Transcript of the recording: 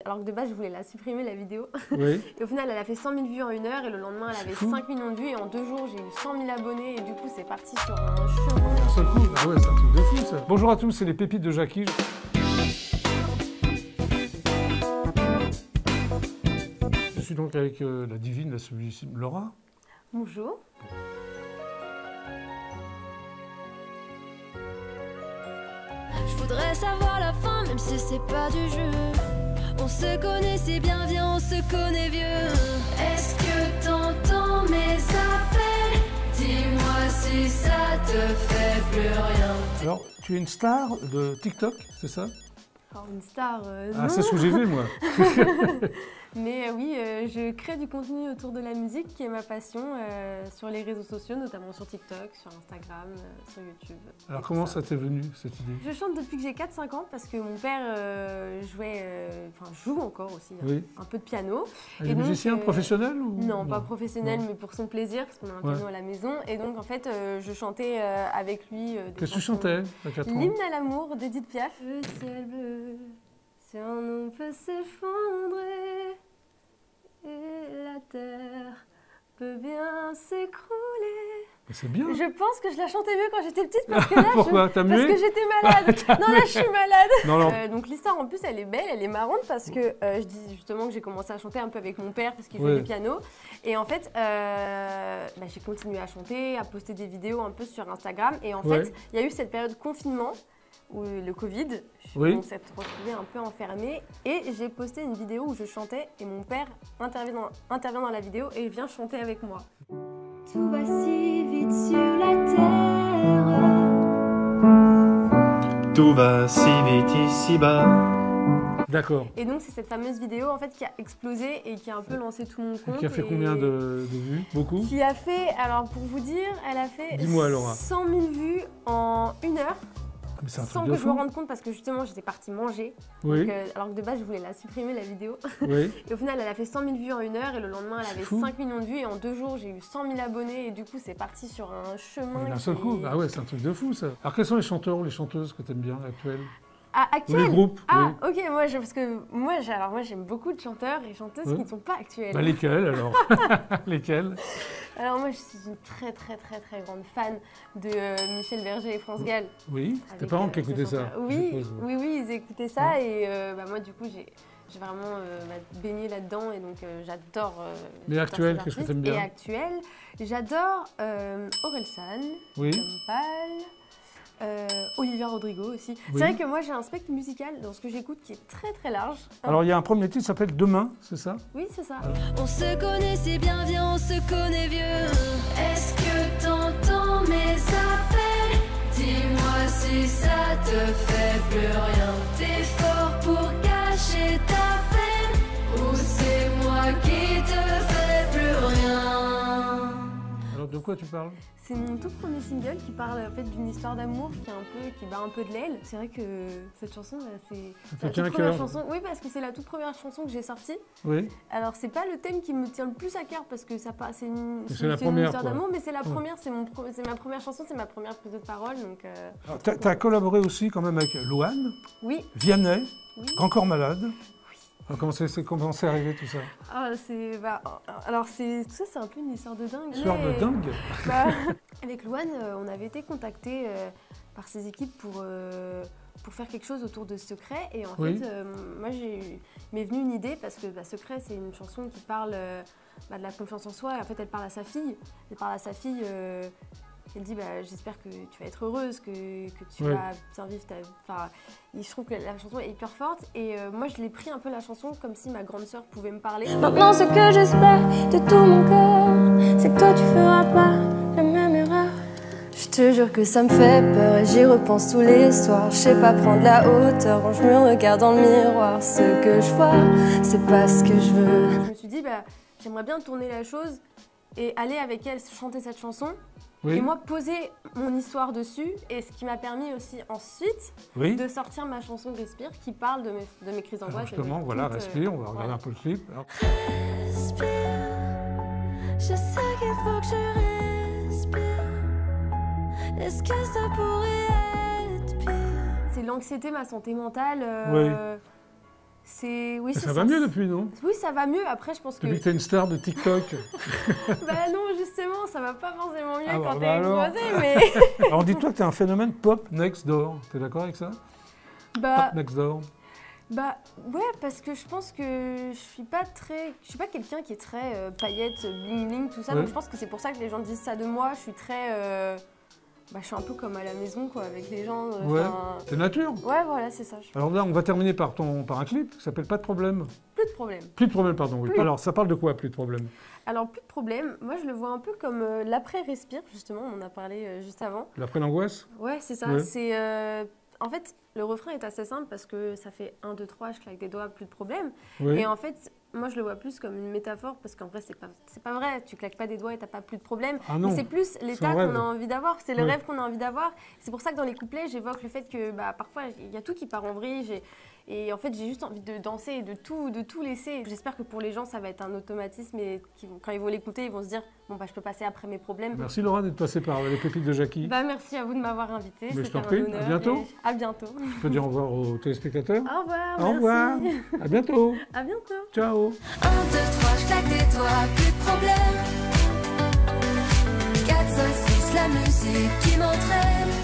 alors que de base je voulais la supprimer la vidéo. Oui. Et au final elle a fait 100 000 vues en 1 heure et le lendemain elle avait 5 millions de vues et en 2 jours j'ai eu 100 000 abonnés et du coup c'est parti sur un chemin. Un seul coup, ah ouais, c'est un truc de fou ça. Bonjour à tous, c'est les pépites de Jackie. Je suis donc avec la divine, la sublissime Laura. Bonjour. Je voudrais savoir la fin, même si c'est pas du jeu. On se connaît si bien, viens, on se connaît vieux. Est-ce que t'entends mes appels? Dis-moi si ça te fait plus rien. Alors, tu es une star de TikTok, c'est ça? Alors une star, Ah, non. c'est ce que j'ai vu moi. Mais oui, je crée du contenu autour de la musique qui est ma passion sur les réseaux sociaux, notamment sur TikTok, sur Instagram, sur YouTube. Alors comment ça t'est venu cette idée? Je chante depuis que j'ai 4-5 ans parce que mon père joue encore aussi Oui. un peu de piano. Il est musicien professionnel ou... Non, pas professionnel, Non. mais pour son plaisir parce qu'on a un piano à la maison. Et donc en fait, je chantais avec lui des Qu'est-ce que tu chansons. chantais à 4 ans? L'hymne à l'amour d'Edith Piaf. Le ciel bleu, si un nom peut s'effondrer et la terre peut bien s'écrouler. C'est bien. Je pense que je la chantais mieux quand j'étais petite parce que là, Pourquoi? T'as mué? parce que j'étais malade. Non, là, je suis malade. Non, non. Donc l'histoire, en plus, elle est belle, elle est marrante parce que je dis justement que j'ai commencé à chanter un peu avec mon père parce qu'il jouait du piano. Et en fait, j'ai continué à chanter, à poster des vidéos un peu sur Instagram. Et en fait, il y a eu cette période de confinement, où le Covid, on s'est retrouvés un peu enfermés. Et j'ai posté une vidéo où je chantais et mon père intervient dans la vidéo et vient chanter avec moi. Tout va si vite sur la terre. Tout va si vite ici-bas. D'accord. Et donc c'est cette fameuse vidéo en fait qui a explosé et qui a un peu lancé tout mon compte. Qui a fait combien de vues? Beaucoup? Qui a fait, alors pour vous dire, elle a fait 100 000 vues en 1 heure. Mais c'est un sans truc que de je me fou. rende compte parce que justement j'étais partie manger. Oui. Donc, alors que de base je voulais la supprimer la vidéo. Oui. Et au final elle a fait 100 000 vues en 1 heure et le lendemain elle avait 5 millions de vues et en 2 jours j'ai eu 100 000 abonnés et du coup c'est parti sur un chemin. D'un seul coup. Ah ouais, c'est un truc de fou ça. Alors quels sont les chanteurs ou les chanteuses que t'aimes bien actuels? Ah, actuels? Les groupes. Ah ok, parce que moi j'aime beaucoup de chanteurs et chanteuses qui ne sont pas actuels. Bah, lesquels alors? Lesquels? Alors moi je suis une très grande fan de Michel Berger et France Gall. Oui, tes parents qui écoutaient ça? Oui, ils écoutaient ça et moi du coup j'ai vraiment baigné là-dedans et donc j'adore. Mais actuel, qu'est-ce que tu aimes bien? Et actuel, j'adore Orelsan, Pal, Olivia Rodrigo aussi. Oui. C'est vrai que moi j'ai un spectre musical dans ce que j'écoute qui est très large. Alors il y a un premier titre qui s'appelle Demain, c'est ça? Oui, c'est ça. On se connaît si bien, viens, on se connaît vieux. Est-ce que t'entends mes appels? Dis-moi si ça te fait plus rien. T'es fort pour cacher ta peine ou c'est moi qui te fais plus rien? Alors de quoi tu parles? C'est mon tout premier single qui parle en fait d'une histoire d'amour qui bat un peu de l'aile. C'est vrai que cette chanson, c'est la toute première chanson. Oui, parce que c'est la toute première chanson que j'ai sortie. Oui. Alors c'est pas le thème qui me tient le plus à cœur parce que ça passe, c'est une histoire d'amour, mais c'est la première, c'est ma première chanson, c'est ma première prise de parole. Donc. Tu as collaboré aussi quand même avec Louane. Oui. Vianney. Oui. Grand Corps Malade. Alors, comment c'est arrivé tout ça? Alors tout ça c'est un peu une histoire de dingue. Histoire de dingue. Avec Louane, on avait été contactés par ses équipes pour faire quelque chose autour de Secret. Et en fait, moi m'est venue une idée parce que Secret c'est une chanson qui parle de la confiance en soi. Et en fait, elle parle à sa fille. Elle dit j'espère que tu vas être heureuse, que tu vas bien vivre ta... Enfin, je trouve que la chanson est hyper forte et moi je l'ai pris un peu la chanson comme si ma grande sœur pouvait me parler. Maintenant ce que j'espère de tout mon cœur, c'est que toi tu feras pas la même erreur. Je te jure que ça me fait peur et j'y repense tous les soirs. Je sais pas prendre la hauteur quand je me regarde dans le miroir. Ce que je vois, c'est pas ce que je veux. Je me suis dit j'aimerais bien tourner la chose et aller avec elle chanter cette chanson. Et moi poser mon histoire dessus, et ce qui m'a permis aussi ensuite de sortir ma chanson Respire qui parle de mes crises d'angoisse. Justement, voilà, Respire, on va regarder un peu le clip. Alors. Respire, je sais qu'il faut que je respire. Est-ce que ça pourrait être pire? C'est l'anxiété, ma santé mentale. Oui, ça va mieux depuis, non? Oui, ça va mieux. Après, je pense que... Depuis que t'es une star de TikTok. Bah non, justement, ça va pas forcément mieux Ah quand bah t'es alors. exposé, mais... Alors dis-toi que t'es un phénomène pop next door. T'es d'accord avec ça? Bah, Pop next door. Bah ouais, parce que je pense que je suis pas quelqu'un qui est très paillettes, bling bling, tout ça. Ouais. Donc je pense que c'est pour ça que les gens disent ça de moi. Je suis très, je suis un peu comme à la maison quoi, avec les gens. Ouais. Enfin, C'est nature. ouais, voilà, c'est ça. Alors là, on va terminer par un clip qui s'appelle Pas de problème. Plus de problème. Plus de problème, pardon. Oui. Plus. Alors, ça parle de quoi, plus de problème? Alors plus de problème. Moi, je le vois un peu comme l'après-respire justement. On en a parlé juste avant. L'après l'angoisse? Ouais, c'est ça. Ouais. C'est en fait, le refrain est assez simple parce que ça fait 1, 2, 3, je claque des doigts, plus de problème. Oui. Et en fait, moi je le vois plus comme une métaphore parce qu'en vrai, c'est pas vrai. Tu claques pas des doigts et t'as pas plus de problème. Ah non. Mais c'est plus l'état rêve. qu'on a envie d'avoir. C'est le Ouais. rêve qu'on a envie d'avoir. C'est pour ça que dans les couplets, j'évoque le fait que parfois, il y a tout qui part en vrille. Et en fait, j'ai juste envie de danser et de tout laisser. J'espère que pour les gens, ça va être un automatisme et quand ils vont l'écouter, ils vont se dire bon, je peux passer après mes problèmes. Merci Laura d'être passée par les pépites de Jackie. Merci à vous de m'avoir invité. Mais je C'était t'en prie. un honneur À bientôt. et à bientôt. Je peux dire au revoir aux téléspectateurs. Au revoir. Au revoir. Merci. À bientôt. À bientôt. Ciao. 1, 2, 3, je claque des doigts, plus de problème. 4, 5, 6, la musique qui m'entraîne.